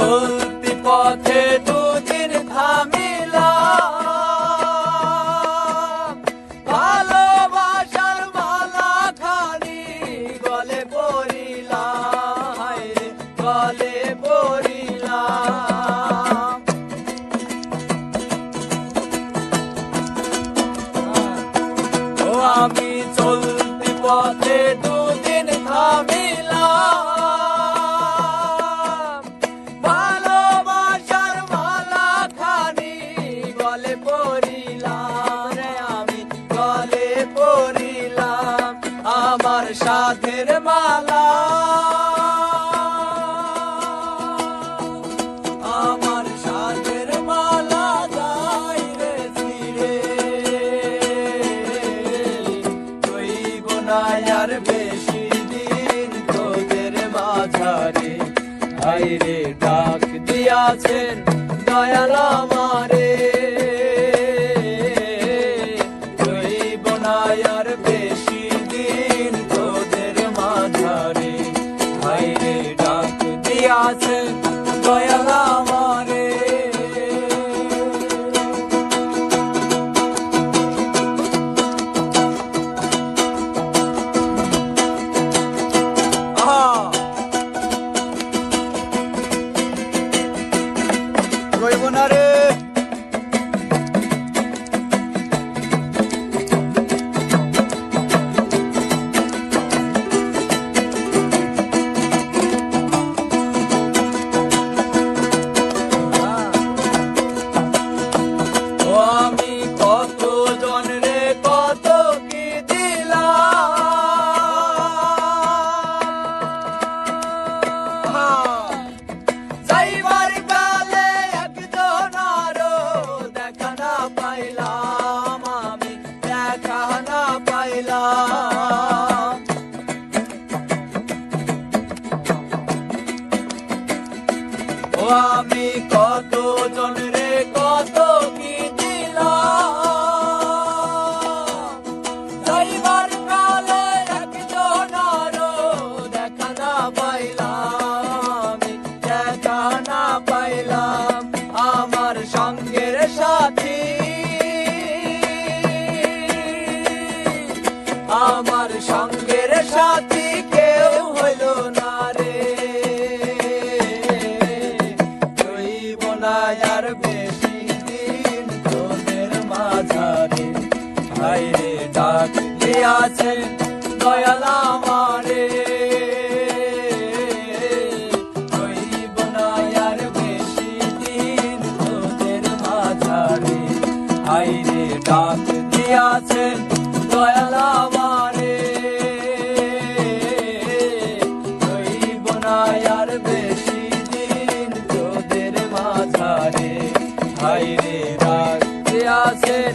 চলতি পথে দুদিন থামিলাম, ভালোবাসার মালা খানি গলে পরিলাম, হায়রে গলে পরিলাম। ও আমি চলতি পথে দুদিন থামিলাম, ভালোবাসার মালা খানি গলে পরিলাম রে, আমি গলে পরিলাম। আমার সাধের মালা, আমার সাধের মালা যাই রে ছিঁড়ে, রইব না আর বেশি দিন তোদের মাঝারে। হায়রে ডাক দিয়াছেন দয়াল আমারে, রইব না আর বেশি দিন তোদের মাঝারে। হায়রে ডাক দিয়াছেন দয়াল আমারে। রইব না রে। ও আমি কত জন রে কত কি দিলাম, যাইবার কালে একজন আরো দেখা না পাইলাম, আমি দেখা না পাইলাম। ও আমি কত জন রে কত কি দিলাম, যাইবার কালে একজন আরো দেখা না পাইলাম, দেখা না পাইলাম। আমার সঙ্গের সাথী, আমার সঙ্গের সাথী কেউ হইল না রে, রইব না আর বেশি দিন তোদের মাঝারে। হায়রে ডাক দিয়াছেন দয়াল আমারে, রইব না আর বেশি দিন তোদের মাঝারে। হায়রে ডাক দিয়াছেন দয়াল আমারে, রইব না আর বেশি দিন তোদের মাঝারে। হায়রে ডাক দিয়াছেন